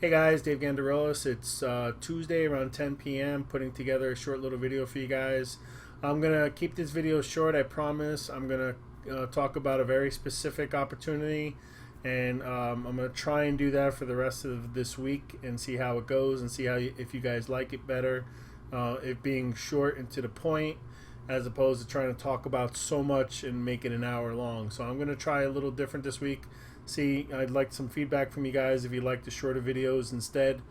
Hey guys, Dave Gandarillas. It's Tuesday around 10 p.m. putting together a short little video for you guys. I'm going to keep this video short, I promise. I'm going to talk about a very specific opportunity, and I'm going to try and do that for the rest of this week and see how it goes and see how if you guys like it better. It being short and to the point as opposed to trying to talk about so much and make it an hour long. So I'm going to try a little different this week. I'd like some feedback from you guys if you like the shorter videos instead.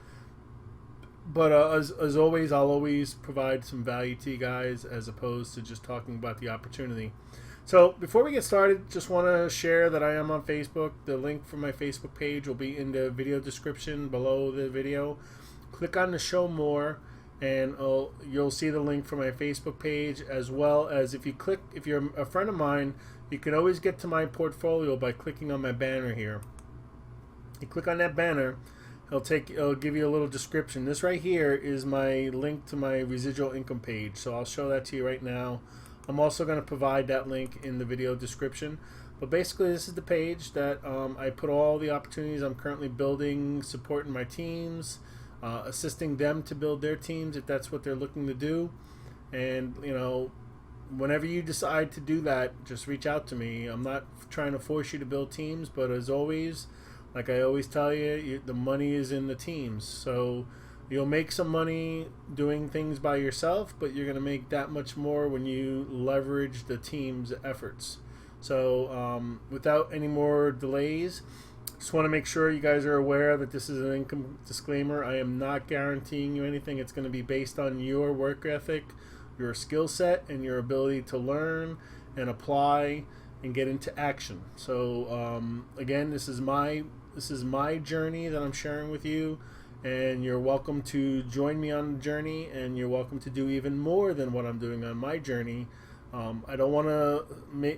But as always, I'll always provide some value to you guys as opposed to just talking about the opportunity. So before we get started, just want to share that I am on Facebook. The link for my Facebook page will be in the video description below the video. Click on the show more and you'll see the link for my Facebook page, as well as if you're a friend of mine, you can always get to my portfolio by clicking on my banner here. You click on that banner, it'll give you a little description. This right here is my link to my residual income page, so I'll show that to you right now. I'm also going to provide that link in the video description. But basically, this is the page that I put all the opportunities I'm currently building, supporting my teams, assisting them to build their teams if that's what they're looking to do. And whenever you decide to do that, just reach out to me. I'm not trying to force you to build teams, but as always, like I always tell you, the money is in the teams. So you'll make some money doing things by yourself, but you're going to make that much more when you leverage the team's efforts. So without any more delays, just want to make sure you guys are aware that this is an income disclaimer. I am not guaranteeing you anything. It's going to be based on your work ethic, your skill set, and your ability to learn and apply and get into action. So again, this is my journey that I'm sharing with you, and you're welcome to join me on the journey, and you're welcome to do even more than what I'm doing on my journey. I don't want to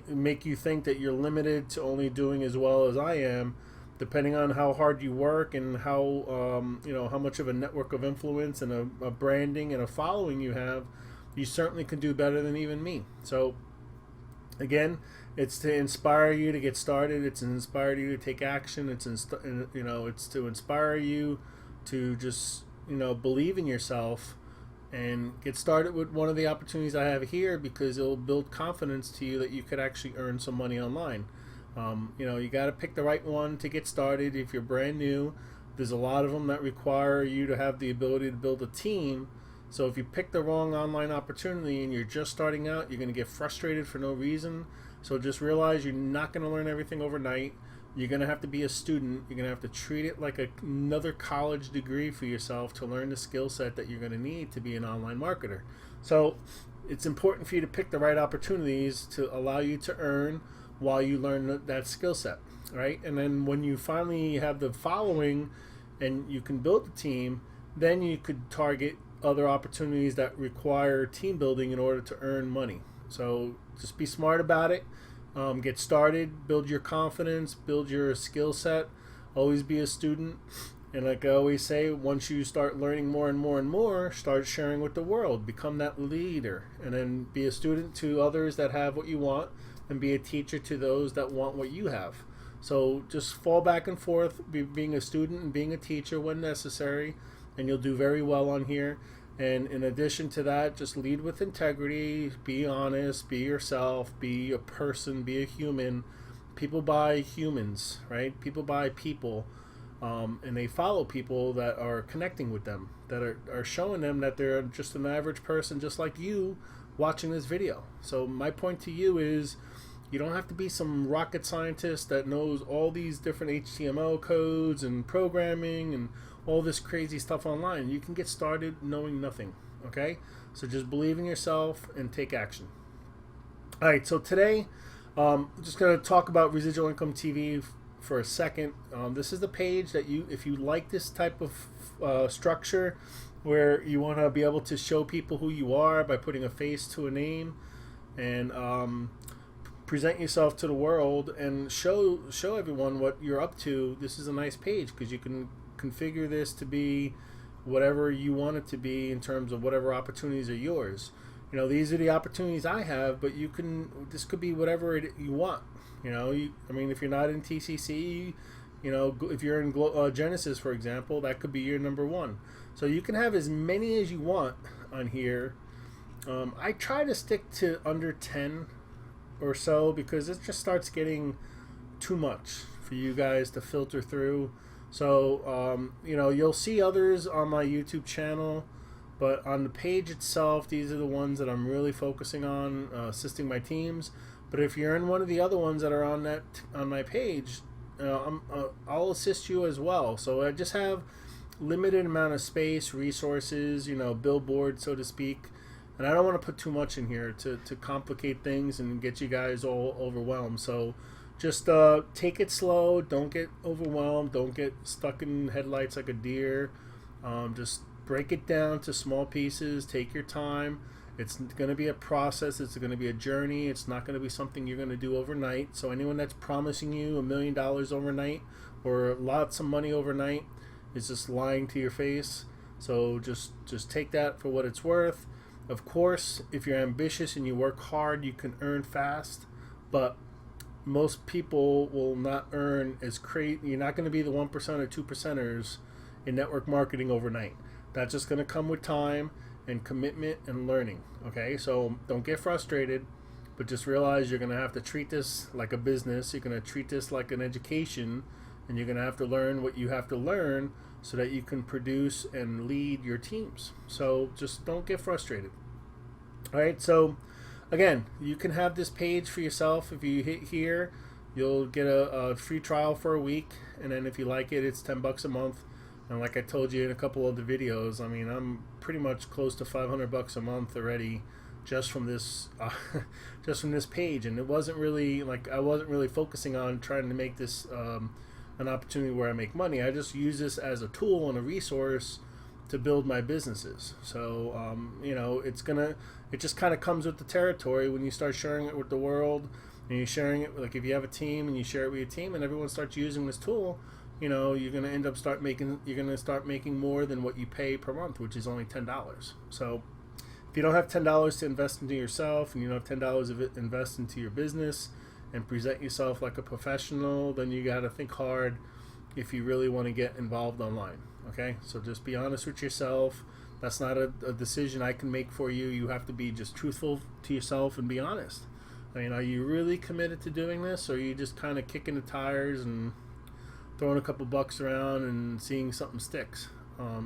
make you think that you're limited to only doing as well as I am. Depending on how hard you work and how how much of a network of influence and a branding and a following you have, you certainly can do better than even me. So again, it's to inspire you to get started. It's to inspire you to take action. It's to inspire you to just believe in yourself and get started with one of the opportunities I have here, because it'll build confidence to you that you could actually earn some money online. You got to pick the right one to get started. If you're brand new, there's a lot of them that require you to have the ability to build a team. So if you pick the wrong online opportunity and you're just starting out, you're going to get frustrated for no reason. So just realize you're not going to learn everything overnight. You're going to have to be a student. You're going to have to treat it like another college degree for yourself to learn the skill set that you're going to need to be an online marketer. So it's important for you to pick the right opportunities to allow you to earn while you learn that skill set, right? And then when you finally have the following and you can build the team, then you could target other opportunities that require team building in order to earn money. So just be smart about it. Get started, build your confidence, build your skill set, always be a student. And like I always say, once you start learning more and more and more, start sharing with the world, become that leader, and then be a student to others that have what you want, and be a teacher to those that want what you have. So just fall back and forth, being a student and being a teacher when necessary, and you'll do very well on here. And in addition to that, just lead with integrity, be honest, be yourself, be a person, be a human. People buy humans, right? People buy people, and they follow people that are connecting with them, that are showing them that they're just an average person just like you watching this video. So my point to you is, you don't have to be some rocket scientist that knows all these different HTML codes and programming and all this crazy stuff online. You can get started knowing nothing, okay? So just believe in yourself and take action. All right, so today I'm just going to talk about Residual Income TV for a second. This is the page that if you like this type of structure where you want to be able to show people who you are by putting a face to a name, and present yourself to the world and show everyone what you're up to. This is a nice page because you can configure this to be whatever you want it to be in terms of whatever opportunities are yours. These are the opportunities I have, but this could be whatever you want. I mean, if you're not in TCC, if you're in Genesis, for example, that could be your number one. So you can have as many as you want on here. I try to stick to under 10 or so because it just starts getting too much for you guys to filter through. So you'll see others on my YouTube channel, but on the page itself, these are the ones that I'm really focusing on, assisting my teams. But if you're in one of the other ones that are on my page, I'll assist you as well. So I just have limited amount of space, resources, billboard, so to speak. And I don't want to put too much in here to complicate things and get you guys all overwhelmed. So just take it slow. Don't get overwhelmed. Don't get stuck in headlights like a deer. Just break it down to small pieces. Take your time. It's going to be a process. It's going to be a journey. It's not going to be something you're going to do overnight. So anyone that's promising you $1 million overnight or lots of money overnight is just lying to your face. So just take that for what it's worth. Of course, if you're ambitious and you work hard, you can earn fast, but most people will not earn as crazy. You're not going to be the 1% or 2%ers in network marketing overnight. That's just going to come with time and commitment and learning. Okay, so don't get frustrated, but just realize you're going to have to treat this like a business. You're going to treat this like an education, and you're going to have to learn what you have to learn so that you can produce and lead your teams. So just don't get frustrated. All right, so again, you can have this page for yourself. If you hit here, you'll get a free trial for a week, and then if you like it, it's $10 a month. And like I told you in a couple of the videos, I mean, I'm pretty much close to $500 a month already just from this page. And it wasn't really like I wasn't really focusing on trying to make this an opportunity where I make money. I just use this as a tool and a resource to build my businesses. So it just kind of comes with the territory when you start sharing it with the world, and you're sharing it, like if you have a team and you share it with your team and everyone starts using this tool, you're going to start making more than what you pay per month, which is only $10. So if you don't have $10 to invest into yourself, and you don't have $10 of it invest into your business and present yourself like a professional, then you got to think hard if you really want to get involved online. Okay, so just be honest with yourself. That's not a decision I can make for you. You have to be just truthful to yourself and be honest. I mean, are you really committed to doing this, or are you just kind of kicking the tires and throwing a couple bucks around and seeing something sticks?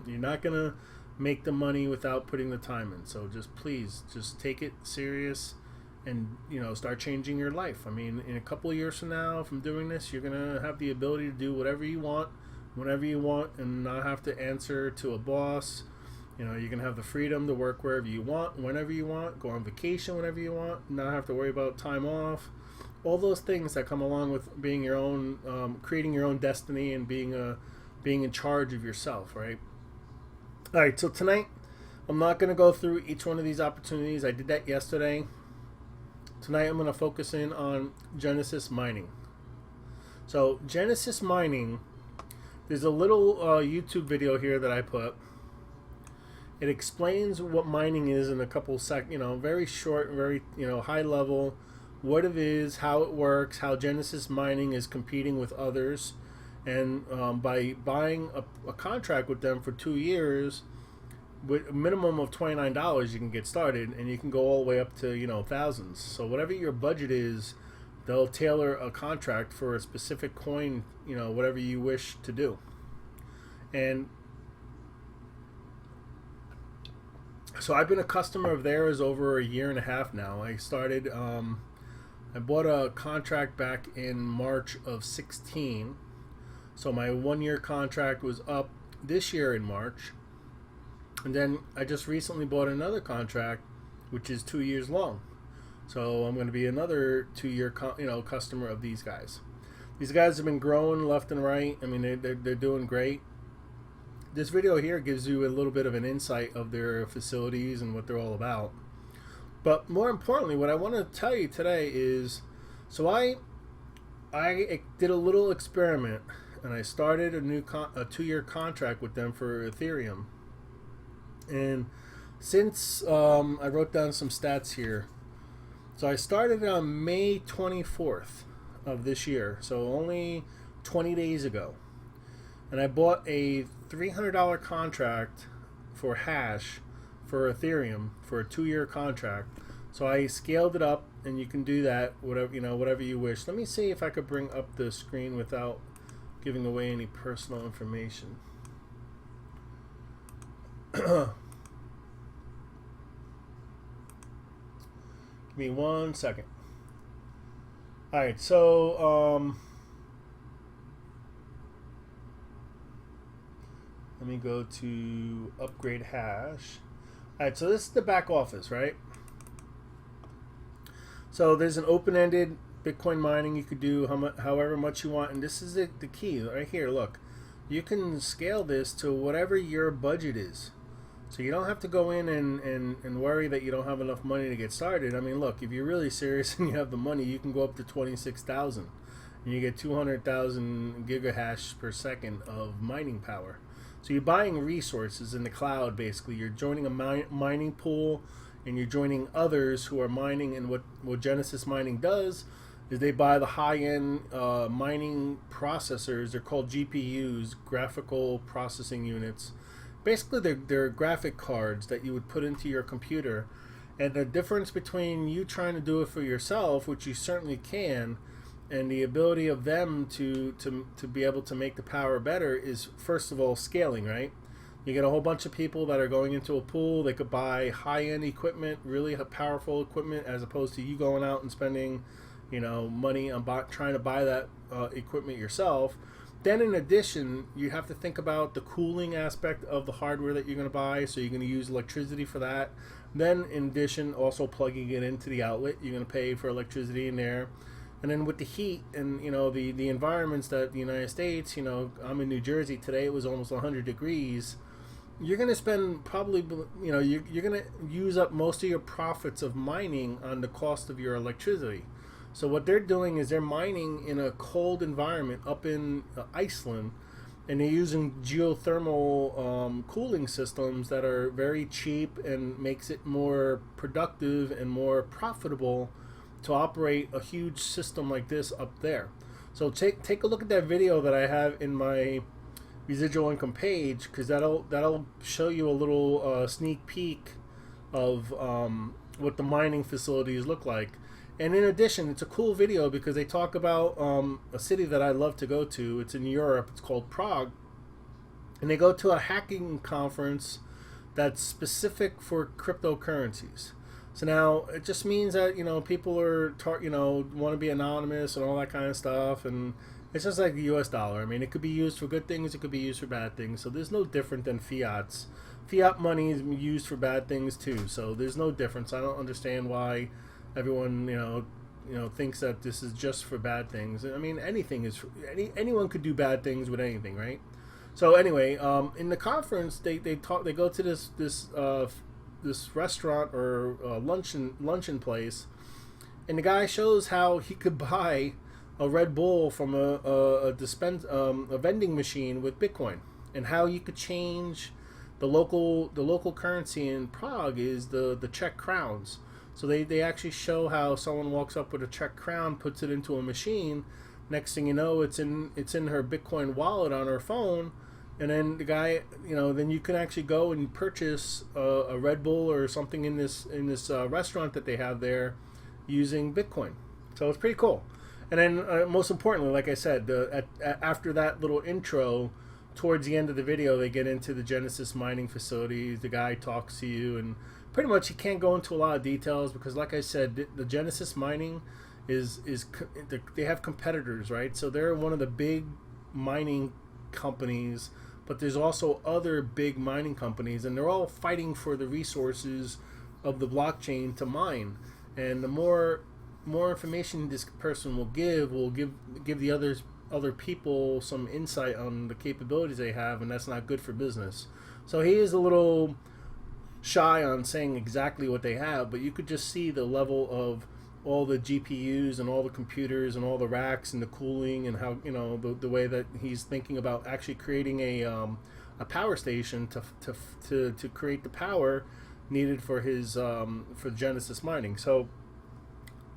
You're not gonna make the money without putting the time in. So please take it serious and start changing your life. I mean, in a couple of years from now, from doing this, you're gonna have the ability to do whatever you want, whenever you want, and not have to answer to a boss. You're gonna have the freedom to work wherever you want, whenever you want, go on vacation whenever you want, not have to worry about time off. All those things that come along with being your own, creating your own destiny and being in charge of yourself, right? All right, so tonight I'm not going to go through each one of these opportunities. I did that yesterday. Tonight I'm going to focus in on Genesis mining. So Genesis mining, there's a little YouTube video here that I put. It explains what mining is in a couple very short, very high level, what it is, how it works, how Genesis mining is competing with others, and by buying a contract with them for 2 years with a minimum of $29, you can get started, and you can go all the way up to thousands. So whatever your budget is, they'll tailor a contract for a specific coin, whatever you wish to do. And so I've been a customer of theirs over a year and a half now. I bought a contract back in March of 16. So my 1 year contract was up this year in March. And then I just recently bought another contract, which is 2 years long. So I'm going to be another 2 year customer of these guys. These guys have been growing left and right. I mean, they're doing great. This video here gives you a little bit of an insight of their facilities and what they're all about. But more importantly, what I want to tell you today is, so I did a little experiment, and I started a 2 year contract with them for Ethereum. And since I wrote down some stats here, so I started on May 24th of this year, so only 20 days ago, and I bought a $300 contract for hash for Ethereum for a 2-year contract. So I scaled it up, and you can do that whatever you wish. Let me see if I could bring up the screen without giving away any personal information. Give me 1 second. All right, so let me go to upgrade hash. All right, so this is the back office, right? So there's an open-ended Bitcoin mining. You could do however much you want, and this is the key right here. Look, you can scale this to whatever your budget is. So you don't have to go in and worry that you don't have enough money to get started. I mean, look, if you're really serious and you have the money, you can go up to 26,000, and you get 200,000 gigahash per second of mining power. So you're buying resources in the cloud, basically. You're joining a mining pool, and you're joining others who are mining. And what Genesis Mining does is they buy the high-end mining processors. They're called GPUs, graphical processing units. Basically, they're graphic cards that you would put into your computer. And the difference between you trying to do it for yourself, which you certainly can, and the ability of them to be able to make the power better is, first of all, scaling, right? You get a whole bunch of people that are going into a pool. They could buy high-end equipment, really powerful equipment, as opposed to you going out and spending, money on trying to buy that equipment yourself. Then in addition, you have to think about the cooling aspect of the hardware that you're going to buy. So you're going to use electricity for that. Then in addition, also plugging it into the outlet, you're going to pay for electricity in there. And then with the heat and the environments that the United States, I'm in New Jersey today. It was almost 100 degrees. You're going to spend probably, you're going to use up most of your profits of mining on the cost of your electricity. So what they're doing is they're mining in a cold environment up in Iceland, and they're using geothermal cooling systems that are very cheap and makes it more productive and more profitable to operate a huge system like this up there. So take a look at that video that I have in my residual income page, because that'll show you a little sneak peek of what the mining facilities look like. And in addition, it's a cool video because they talk about a city that I love to go to. It's in Europe. It's called Prague. And they go to a hacking conference that's specific for cryptocurrencies. So now it just means that, people are, want to be anonymous and all that kind of stuff. And it's just like the US dollar. I mean, it could be used for good things. It could be used for bad things. So there's no different than fiats. Fiat money is used for bad things too. So there's no difference. I don't understand why everyone, thinks that this is just for bad things. I mean, anyone could do bad things with anything, right? So anyway, in the conference, they go to this restaurant or luncheon place, and the guy shows how he could buy a Red Bull from a vending machine with Bitcoin, and how you could change the local currency in Prague is the Czech crowns. So they actually show how someone walks up with a Czech crown, puts it into a machine. Next thing you know, it's in her Bitcoin wallet on her phone, and then the guy, then you can actually go and purchase a Red Bull or something in this restaurant that they have there using Bitcoin. So it's pretty cool. And then most importantly, like I said, after that little intro, towards the end of the video, they get into the Genesis mining facilities. The guy talks to you, and pretty much he can't go into a lot of details because, like I said, the Genesis mining they have competitors, right? So they're one of the big mining companies, but there's also other big mining companies, and they're all fighting for the resources of the blockchain to mine. And the more information this person will give the other people some insight on the capabilities they have, and that's not good for business. So he is a little shy on saying exactly what they have, but you could just see the level of all the GPUs and all the computers and all the racks and the cooling, and how the way that he's thinking about actually creating a power station to create the power needed for his for Genesis mining. So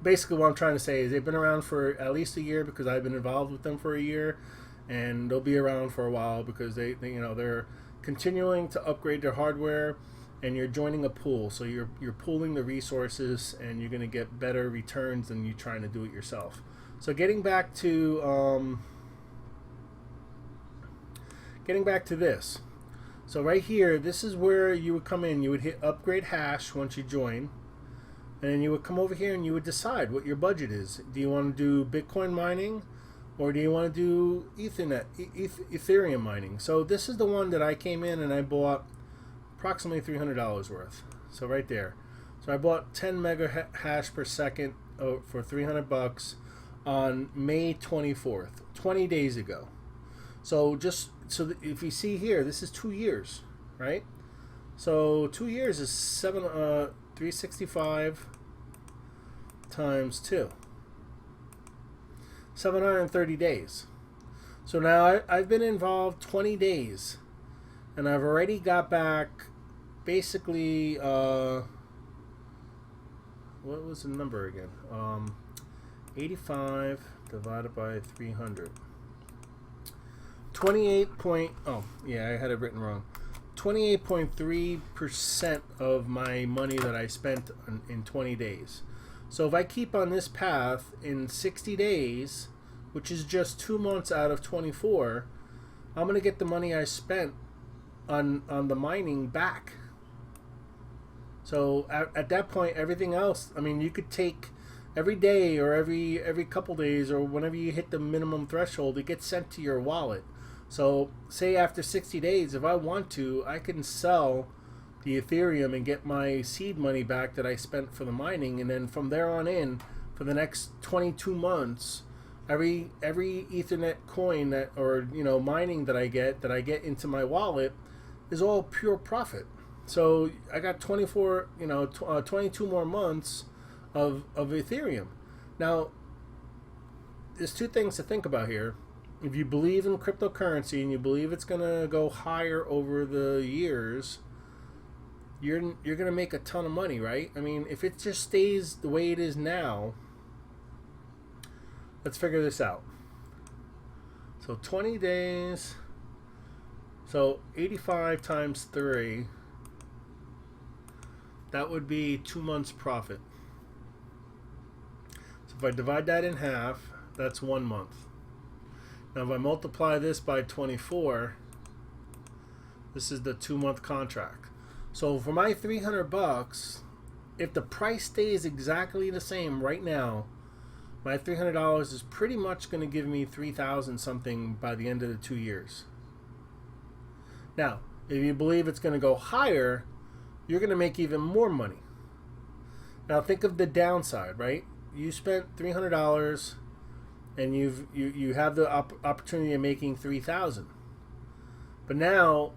basically what I'm trying to say is they've been around for at least a year because I've been involved with them for a year, and they'll be around for a while because they you know, they're continuing to upgrade their hardware, and you're joining a pool, so you're pooling the resources, and you're going to get better returns than you trying to do it yourself. So getting back to this. So right here, this is where you would come in. You would hit upgrade hash once you join, and then you would come over here and you would decide what your budget is. Do you want to do Bitcoin mining, or do you want to do Ethereum mining? So this is the one that I came in and I bought approximately $300 worth. So right there. So I bought 10 mega hash per second for $300 on May 24th, 20 days ago. So just so if you see here, this is 2 years, right? So 2 years is 365 times 2. 730 days. So now I've been involved 20 days, and I've already got back basically what was the number again? 85 divided by 300. 28.3% of my money that I spent in 20 days. So if I keep on this path in 60 days, which is just 2 months out of 24, I'm going to get the money I spent on the mining back. So at that point, everything else, I mean, you could take every day or every couple days, or whenever you hit the minimum threshold, it gets sent to your wallet. So say after 60 days, if I want to, I can sell the Ethereum and get my seed money back that I spent for the mining, and then from there on in, for the next 22 months, every Ethernet coin that, or mining that I get into my wallet is all pure profit. So I got 22 more months of Ethereum. Now, there's two things to think about here. If you believe in cryptocurrency and you believe it's going to go higher over the years, you're going to make a ton of money, right? I mean, if it just stays the way it is now, let's figure this out. So 20 days, so 85 times 3, that would be 2 months profit. So if I divide that in half, that's 1 month. Now if I multiply this by 24, this is the 2-month contract. So for my $300, if the price stays exactly the same right now, my $300 is pretty much going to give me 3,000 something by the end of the 2 years. Now, if you believe it's going to go higher, you're going to make even more money. Now think of the downside, right? You spent $300 and you have the opportunity of making 3,000. But now,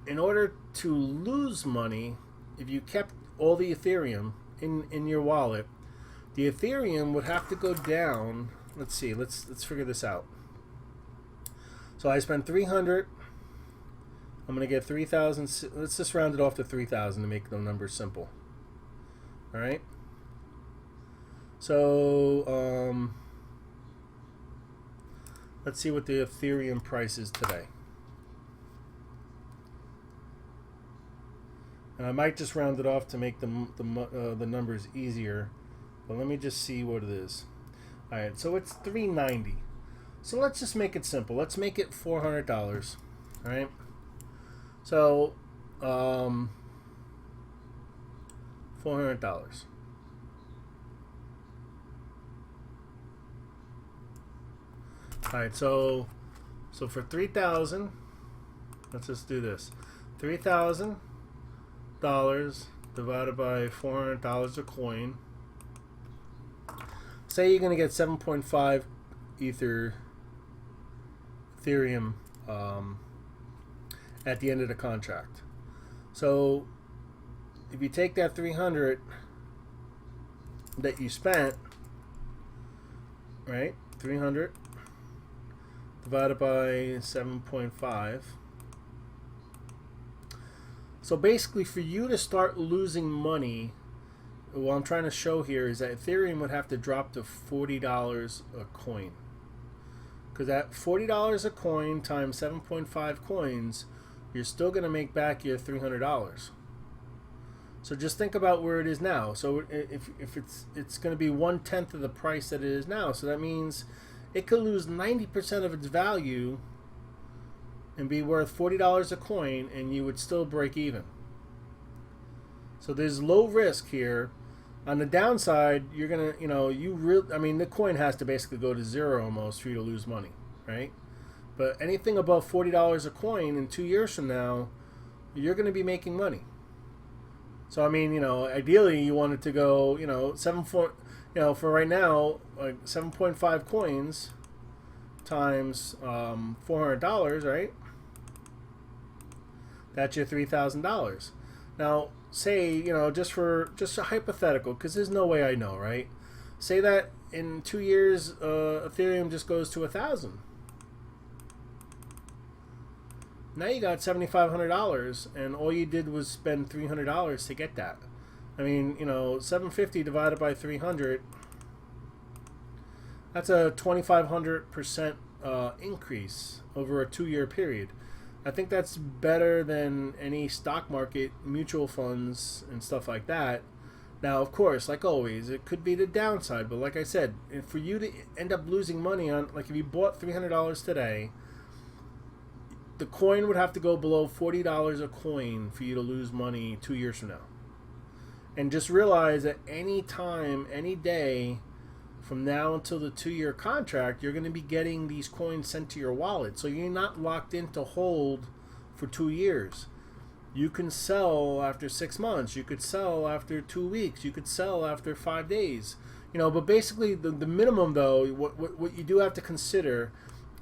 in order to lose money, if you kept all the Ethereum in your wallet, the Ethereum would have to go down. Let's see. Let's figure this out. So I spent 300. I'm going to get 3,000. Let's just round it off to 3,000 to make the numbers simple. All right. So let's see what the Ethereum price is today. And I might just round it off to make the numbers easier. But let me just see what it is. All right, so it's $390. So let's just make it simple. Let's make it $400. All right. So $400. All right, so for 3,000, let's just do this. $3,000 divided by $400 a coin. Say you're going to get 7.5 Ethereum at the end of the contract. So if you take that 300 that you spent, right? 300 divided by 7.5. So basically, for you to start losing money what I'm trying to show here is that Ethereum would have to drop to $40 a coin. Because at $40 a coin times 7.5 coins, you're still going to make back your $300. So just think about where it is now. So if it's going to be 1/10 of the price that it is now. So that means it could lose 90% of its value and be worth $40 a coin, and you would still break even. So there's low risk here. On the downside, you're gonna, the coin has to basically go to zero almost for you to lose money, right? But anything above $40 a coin in 2 years from now, you're gonna be making money. So ideally you want it to go, for right now, like 7.5 coins times $400, right? That's your $3,000. Now, say, just a hypothetical, because there's no way I know, right? Say that in 2 years, Ethereum just goes to 1,000. Now you got $7,500, and all you did was spend $300 to get that. I mean, 750 divided by 300, that's a 2,500% increase over a 2-year period. I think that's better than any stock market, mutual funds, and stuff like that. Now, of course, like always, it could be the downside, but like I said, for you to end up losing money on, like if you bought $300 today, the coin would have to go below $40 a coin for you to lose money 2 years from now. And just realize that any time, any day, from now until the 2-year contract, you're going to be getting these coins sent to your wallet. So you're not locked in to hold for 2 years. You can sell after 6 months. You could sell after 2 weeks. You could sell after 5 days. But basically the minimum, though, what you do have to consider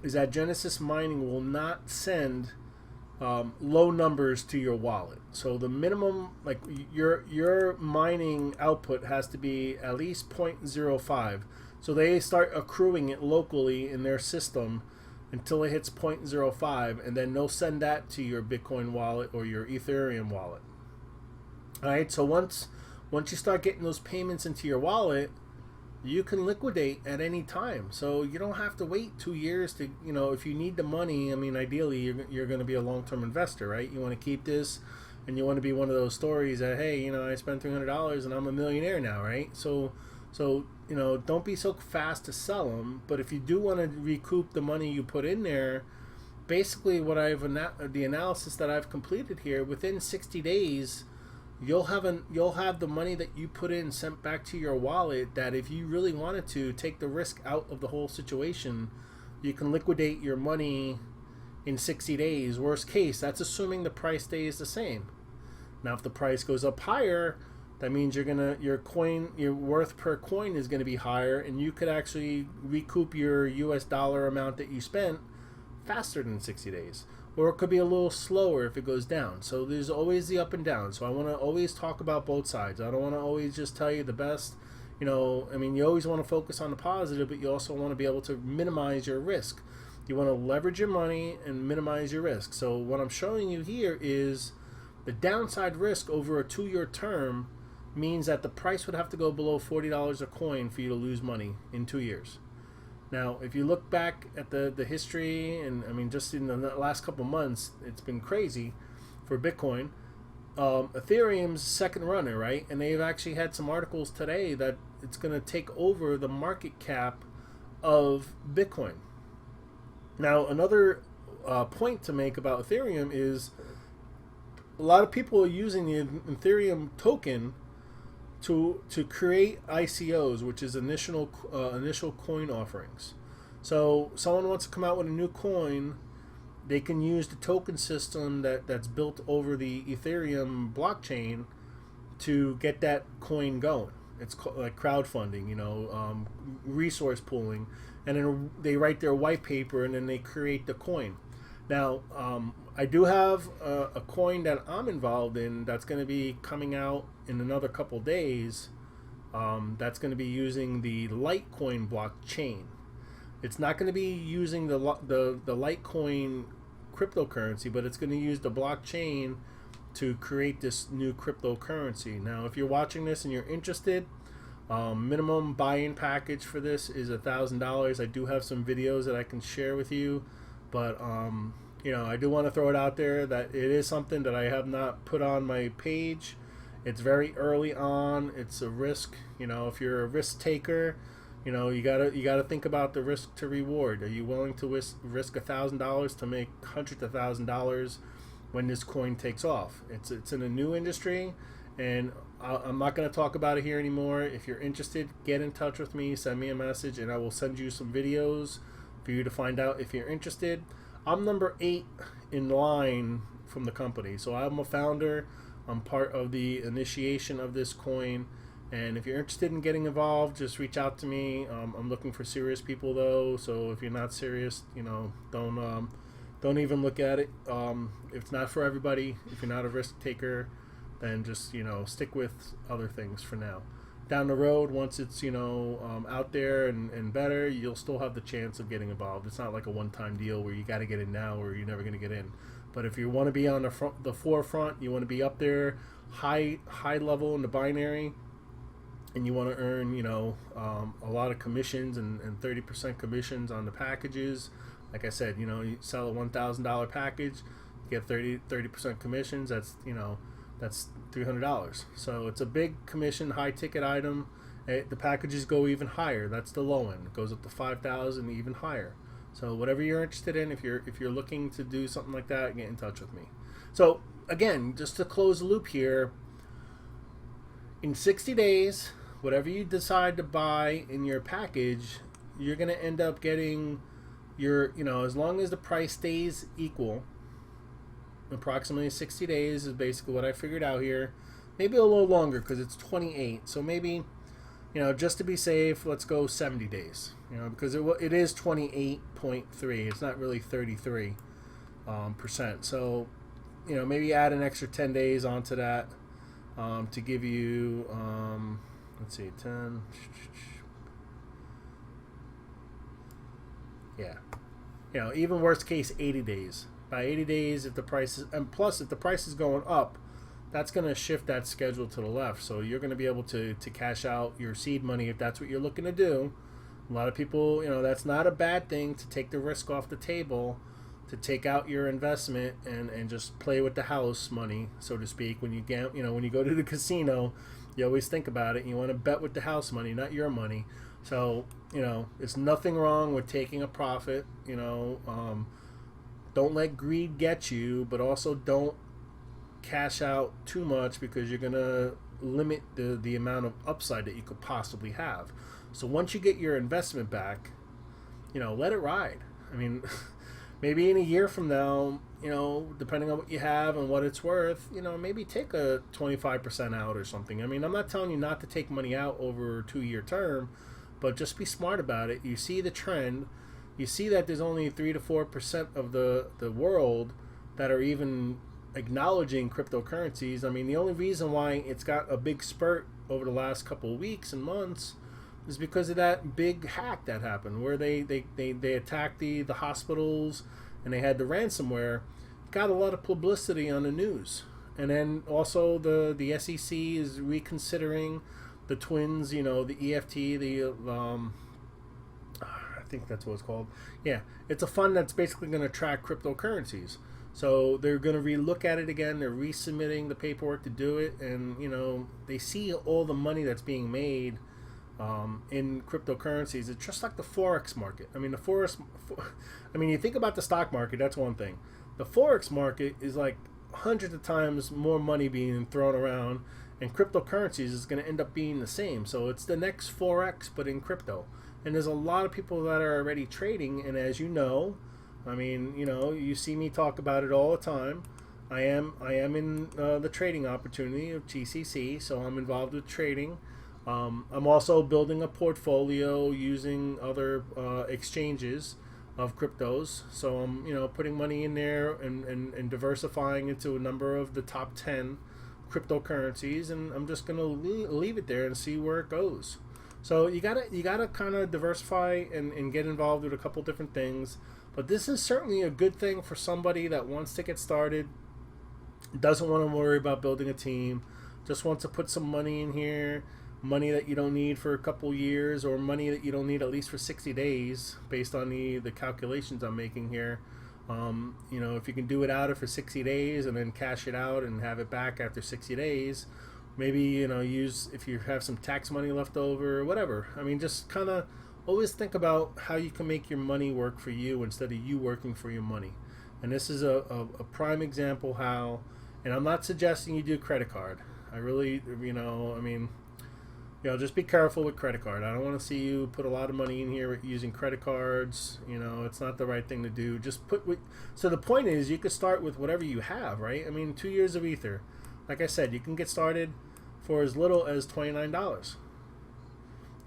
is that Genesis Mining will not send low numbers to your wallet. So the minimum, like your mining output has to be at least 0.05. So they start accruing it locally in their system until it hits 0.05, and then they'll send that to your Bitcoin wallet or your Ethereum wallet. All right. So once you start getting those payments into your wallet, you can liquidate at any time. So you don't have to wait 2 years to, if you need the money. I mean, ideally, you're going to be a long-term investor, right? You want to keep this, and you want to be one of those stories that, hey, I spent $300 and I'm a millionaire now, right? So don't be so fast to sell them. But if you do want to recoup the money you put in there, basically the analysis that I've completed here, within 60 days, you'll have the money that you put in sent back to your wallet, that if you really wanted to take the risk out of the whole situation, you can liquidate your money in 60 days. Worst case, that's assuming the price stays the same. Now, if the price goes up higher, that means your worth per coin is going to be higher, and you could actually recoup your US dollar amount that you spent faster than 60 days. Or it could be a little slower if it goes down. So there's always the up and down. So I want to always talk about both sides. I don't want to always just tell you the best. You always want to focus on the positive, but you also want to be able to minimize your risk. You want to leverage your money and minimize your risk. So what I'm showing you here is the downside risk over a 2-year term means that the price would have to go below $40 a coin for you to lose money in 2 years. Now, if you look back at the history, and just in the last couple months, it's been crazy for Bitcoin. Ethereum's second runner, right? And they've actually had some articles today that it's going to take over the market cap of Bitcoin. Now, another point to make about Ethereum is a lot of people are using the Ethereum token to create ICOs, which is initial coin offerings. So someone wants to come out with a new coin, they can use the token system that's built over the Ethereum blockchain to get that coin going. It's like crowdfunding, resource pooling, and then they write their white paper and then they create the coin. Now, I do have a coin that I'm involved in that's going to be coming out in another couple days. That's going to be using the Litecoin blockchain. It's not going to be using the Litecoin cryptocurrency, but it's going to use the blockchain to create this new cryptocurrency. Now, if you're watching this and you're interested, minimum buy-in package for this is $1,000. I do have some videos that I can share with you, but you know, I do want to throw it out there that it is something that I have not put on my page. It's very early on. It's a risk. You know, if you're a risk taker, you know, you gotta think about the risk to reward. Are you willing to risk $1,000 to make hundreds of $1,000s when this coin takes off? It's in a new industry, and I'm not going to talk about it here anymore. If you're interested, get in touch with me, send me a message, and I will send you some videos for you to find out if you're interested. I'm number 8 in line from the company, so I'm a founder. I'm part of the initiation of this coin, and if you're interested in getting involved, just reach out to me. I'm looking for serious people though, so if you're not serious, you know, don't even look at it. It's not for everybody. If you're not a risk taker, then just, you know, stick with other things for now. Down the road, once it's, you know, out there and better, you'll still have the chance of getting involved. It's not like a one-time deal where you got to get in now or you're never going to get in. But if you want to be on the forefront, you want to be up there, high level in the binary, and you want to earn, you know, a lot of commissions and 30% commissions on the packages. Like I said, you know, you sell a $1,000 package, you get 30% commissions. That's, you know, that's $300. So it's a big commission, high ticket item. The packages go even higher. That's the low end. It goes up to 5,000, even higher. So whatever you're interested in, if you're looking to do something like that, get in touch with me. So again, just to close the loop here, in 60 days, whatever you decide to buy in your package, you're going to end up getting your, you know, as long as the price stays equal, approximately 60 days is basically what I figured out here. Maybe a little longer because it's 28. So maybe, you know, just to be safe, let's go 70 days. You know, because it is 28.3. It's not really 33%. So, you know, maybe add an extra 10 days onto that to give you, let's see, 10. Yeah. You know, even worst case, 80 days. By 80 days, if the price is, and plus if the price is going up, that's going to shift that schedule to the left. So you're going to be able to cash out your seed money if that's what you're looking to do. A lot of people, you know, that's not a bad thing to take the risk off the table, to take out your investment and just play with the house money, so to speak. When you get, you know, when you go to the casino, you always think about it. You want to bet with the house money, not your money. So, you know, there's nothing wrong with taking a profit. You know, don't let greed get you, but also don't cash out too much because you're gonna limit the amount of upside that you could possibly have. So once you get your investment back, you know, let it ride. I mean, maybe in a year from now, you know, depending on what you have and what it's worth, you know, maybe take a 25% out or something. I mean, I'm not telling you not to take money out over a 2-year term, but just be smart about it. You see the trend. You see that there's only 3 to 4% of the world that are even acknowledging cryptocurrencies. I mean, the only reason why it's got a big spurt over the last couple of weeks and months is because of that big hack that happened where they attacked the hospitals and they had the ransomware. Got a lot of publicity on the news. And then also the SEC is reconsidering the twins, you know, the EFT, I think that's what it's called. Yeah, it's a fund that's basically going to track cryptocurrencies. So they're going to relook at it again. They're resubmitting the paperwork to do it, and you know, they see all the money that's being made in cryptocurrencies. It's just like the forex market. I mean, you think about the stock market. That's one thing. The forex market is like hundreds of times more money being thrown around, and cryptocurrencies is going to end up being the same. So it's the next forex, but in crypto. And there's a lot of people that are already trading, and as you know, I mean, you know, you see me talk about it all the time. I am in the trading opportunity of GCC, so I'm involved with trading. I'm also building a portfolio using other exchanges of cryptos. So I'm, you know, putting money in there and diversifying into a number of the top 10 cryptocurrencies, and I'm just gonna leave it there and see where it goes. So you gotta kind of diversify and get involved with a couple different things. But this is certainly a good thing for somebody that wants to get started. doesn't want to worry about building a team, just wants to put some money in here, money that you don't need for a couple years, or money that you don't need at least for 60 days based on the calculations I'm making here. You know, if you can do it out for 60 days and then cash it out and have it back after 60 days, maybe, you know, use, if you have some tax money left over or whatever. I mean, just kind of always think about how you can make your money work for you instead of you working for your money. And this is a prime example how, and I'm not suggesting you do credit card. I really, you know, I mean, you know, just be careful with credit card. I don't want to see you put a lot of money in here using credit cards. You know, it's not the right thing to do. Just put, so the point is you could start with whatever you have, right? I mean, 2 years of Ether. Like I said, you can get started for as little as $29.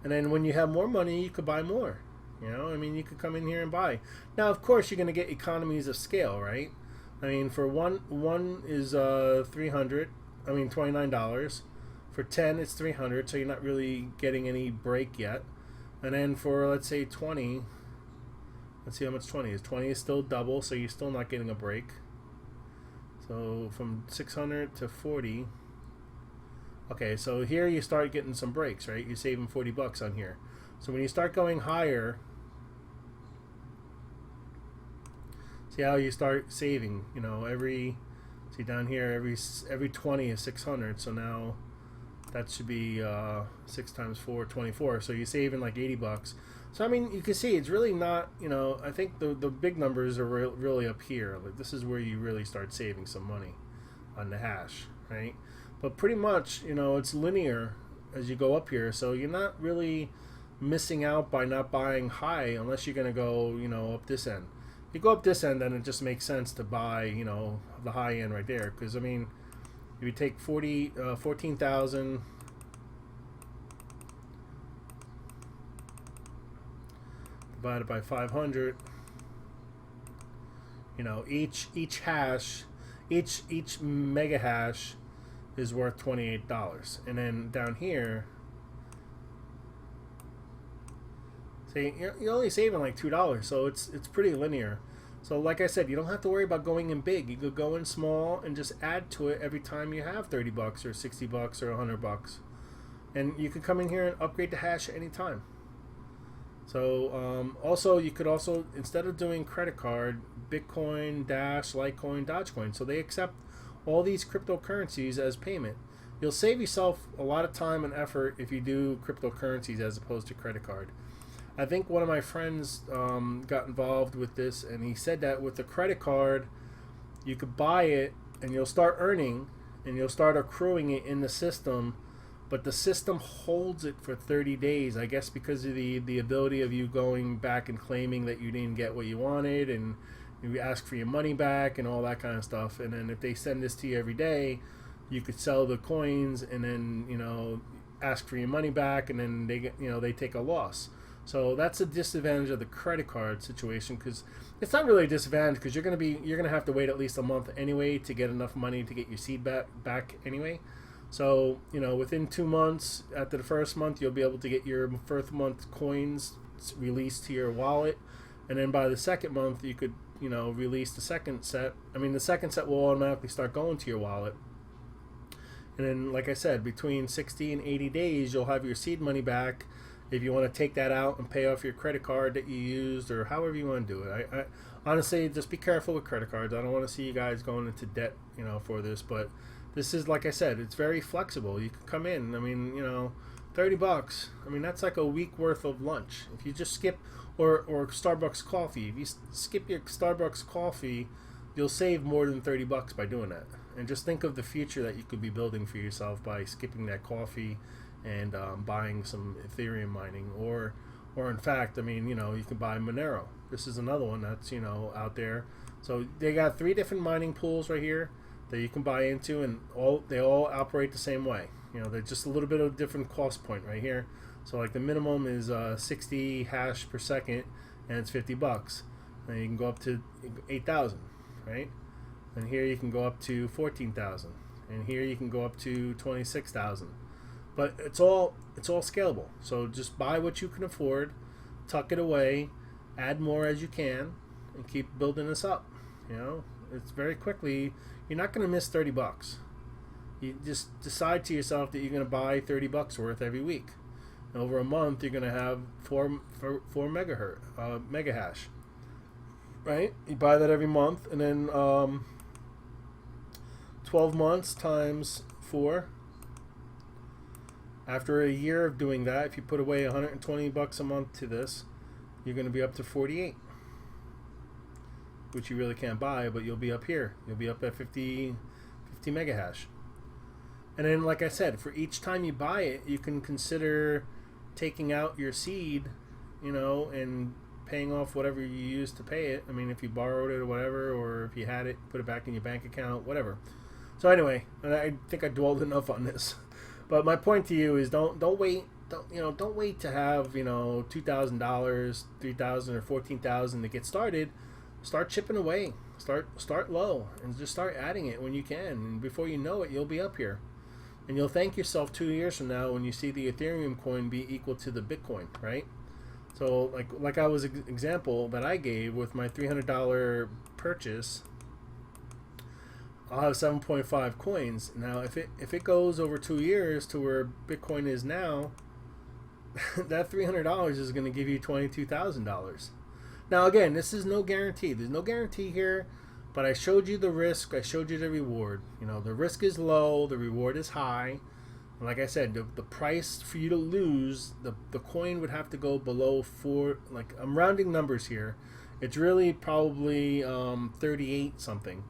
And then when you have more money, you could buy more. You know, I mean, you could come in here and buy. Now, of course, you're going to get economies of scale, right? I mean, for one is $29. For 10, it's 300, so you're not really getting any break yet. And then for, let's say, 20, let's see how much 20 is. 20 is still double, so you're still not getting a break. So from 600 to 40. Okay, so here you start getting some breaks, right? You're saving 40 bucks on here. So when you start going higher, see how you start saving, you know, see down here, every 20 is 600, so now that should be 6 times 4, 24. So you're saving like 80 bucks. So I mean, you can see it's really not, you know, I think the big numbers are really up here. Like, this is where you really start saving some money on the hash, right? But pretty much, you know, it's linear as you go up here. So you're not really missing out by not buying high unless you're going to go, you know, up this end. If you go up this end, then it just makes sense to buy, you know, the high end right there. Because, I mean, if you take 14,000 divided by 500, you know, each hash, each mega hash is worth $28. And then down here, see, you're only saving like $2, so it's pretty linear. So like I said, you don't have to worry about going in big. You could go in small and just add to it every time you have 30 bucks or 60 bucks or 100 bucks. And you can come in here and upgrade the hash at any time. So also, you could also, instead of doing credit card, Bitcoin, Dash, Litecoin, Dogecoin. So they accept all these cryptocurrencies as payment. You'll save yourself a lot of time and effort if you do cryptocurrencies as opposed to credit card. I think one of my friends got involved with this, and he said that with the credit card, you could buy it and you'll start earning and you'll start accruing it in the system, but the system holds it for 30 days, I guess, because of the ability of you going back and claiming that you didn't get what you wanted, and you ask for your money back and all that kind of stuff. And then if they send this to you every day, you could sell the coins and then, you know, ask for your money back, and then they get, you know, they take a loss. So that's a disadvantage of the credit card situation, because it's not really a disadvantage, because you're gonna have to wait at least a month anyway to get enough money to get your seed back anyway. So, you know, within 2 months, after the first month, you'll be able to get your first month coins released to your wallet, and then by the second month, you could, you know, release the second set. I mean, the second set will automatically start going to your wallet. And then, like I said, between 60 and 80 days, you'll have your seed money back if you want to take that out and pay off your credit card that you used, or however you want to do it. I honestly, just be careful with credit cards. I don't want to see you guys going into debt, you know, for this. But this is, like I said, it's very flexible. You can come in. I mean, you know, 30 bucks. I mean, that's like a week worth of lunch. If you just skip, or Starbucks coffee. If you skip your Starbucks coffee, you'll save more than 30 bucks by doing that. And just think of the future that you could be building for yourself by skipping that coffee and buying some Ethereum mining, or in fact, I mean, you know, you can buy Monero. This is another one that's, you know, out there. So they got 3 different mining pools right here that you can buy into, and they all operate the same way. You know, they're just a little bit of a different cost point right here. So like the minimum is 60 hash per second, and it's 50 bucks. And you can go up to 8,000, right? And here you can go up to 14,000, and here you can go up to 26,000. But it's all scalable. So just buy what you can afford, tuck it away, add more as you can, and keep building this up. You know, It's very quickly, you're not going to miss 30 bucks. You just decide to yourself that you're going to buy 30 bucks worth every week. And over a month, you're going to have 4 mega hash. Right? You buy that every month, and then 12 months times 4. After a year of doing that, if you put away 120 bucks a month to this, you're going to be up to 48, which you really can't buy, but you'll be up here. You'll be up at 50 mega hash. And then, like I said, for each time you buy it, you can consider taking out your seed, you know, and paying off whatever you used to pay it. I mean, if you borrowed it or whatever, or if you had it, put it back in your bank account, whatever. So anyway, I think I dwelled enough on this. But my point to you is don't wait. Don't wait to have, you know, $2,000, $3,000, or $14,000 to get started. Start chipping away. Start low and just start adding it when you can. And before you know it, you'll be up here. And you'll thank yourself 2 years from now when you see the Ethereum coin be equal to the Bitcoin, right? So like I was example that I gave with my $300 purchase, I'll have 7.5 coins. Now if it goes over 2 years to where Bitcoin is now, that $300 is going to give you $22,000. Now again, this is no guarantee. There's no guarantee here. But I showed you the risk, I showed you the reward. You know, the risk is low, the reward is high. And like I said, the price for you to lose, the coin would have to go below 4, like I'm rounding numbers here. It's really probably 38 something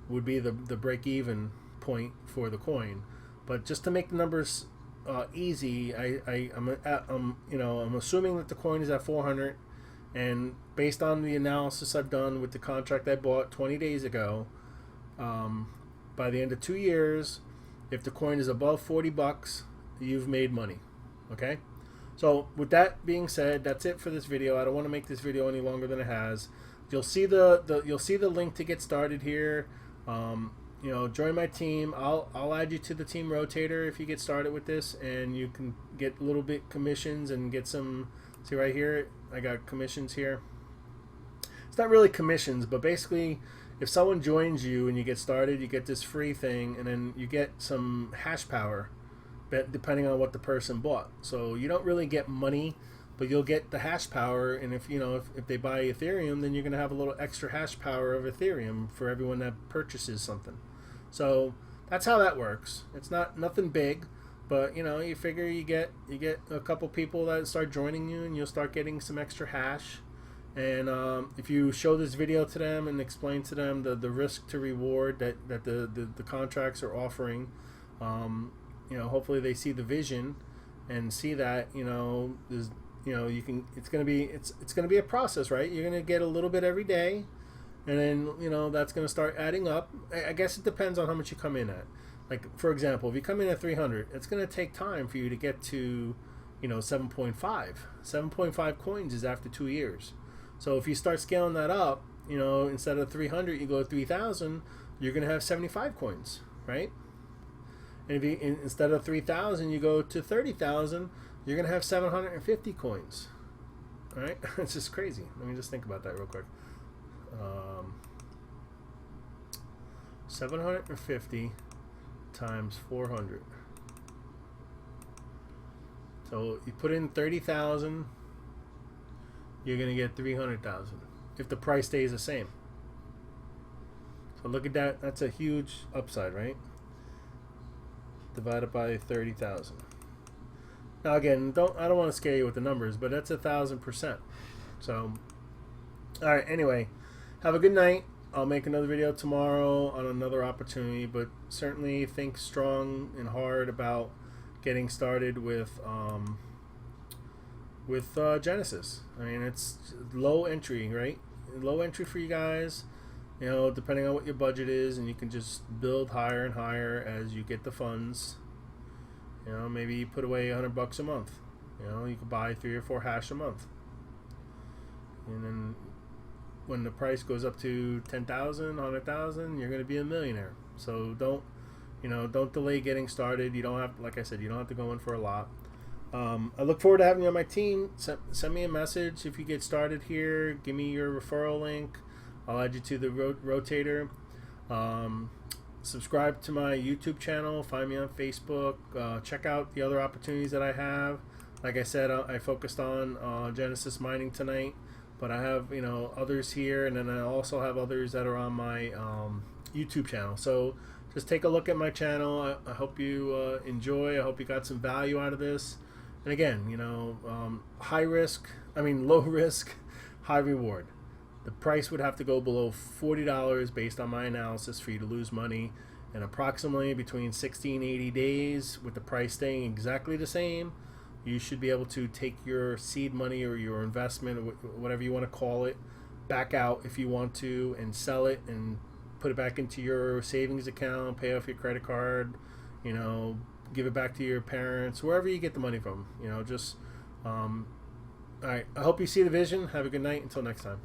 would be the break-even point for the coin. But just to make the numbers easy, I'm assuming that the coin is at 400. And based on the analysis I've done with the contract I bought 20 days ago, by the end of 2 years, if the coin is above 40 bucks, you've made money. Okay? So with that being said, that's it for this video. I don't want to make this video any longer than it has. You'll see the link to get started here. Join my team. I'll add you to the team Rotator if you get started with this, and you can get a little bit commissions and get some. See right here, I got commissions here. It's not really commissions, but basically if someone joins you and you get started, you get this free thing, and then you get some hash power depending on what the person bought. So you don't really get money, but you'll get the hash power, and if they buy Ethereum, then you're going to have a little extra hash power of Ethereum for everyone that purchases something. So that's how that works. It's nothing big. But you figure you get a couple people that start joining you, and you'll start getting some extra hash. And if you show this video to them and explain to them the risk to reward that the contracts are offering, hopefully they see the vision and see that it's gonna be a process, right? You're gonna get a little bit every day, and then that's gonna start adding up. I guess it depends on how much you come in at. Like, for example, if you come in at 300, it's going to take time for you to get to, 7.5. 7.5 coins is after 2 years. So if you start scaling that up, instead of 300, you go to 3,000, you're going to have 75 coins, right? And if instead of 3,000, you go to 30,000, you're going to have 750 coins, all right? It's just crazy. Let me just think about that real quick. 750 times 400. So you put in 30,000, you're gonna get 300,000 if the price stays the same. So look at that. That's a huge upside, right? Divided by 30,000. Now again, I don't want to scare you with the numbers, but that's 1,000%. So, all right. Anyway, have a good night. I'll make another video tomorrow on another opportunity, but certainly think strong and hard about getting started with Genesis. I mean, it's low entry, right? Low entry for you guys, depending on what your budget is, and you can just build higher and higher as you get the funds. Maybe you put away $100 a month. You can buy 3 or 4 hash a month, and then when the price goes up to 10,000, 100,000, you're going to be a millionaire. So don't delay getting started. You don't have, like I said, you don't have to go in for a lot. I look forward to having you on my team. Send me a message if you get started here. Give me your referral link. I'll add you to the Rotator. Subscribe to my YouTube channel. Find me on Facebook. Check out the other opportunities that I have. Like I said, I focused on Genesis mining tonight, but I have others here, and then I also have others that are on my YouTube channel. So just take a look at my channel. I hope you enjoy. I hope you got some value out of this. And again, low risk, high reward. The price would have to go below $40 based on my analysis for you to lose money, and approximately between 60 and 80 days, with the price staying exactly the same, you should be able to take your seed money or your investment, or whatever you want to call it, back out if you want to, and sell it and put it back into your savings account, pay off your credit card, give it back to your parents, wherever you get the money from. All right. I hope you see the vision. Have a good night. Until next time.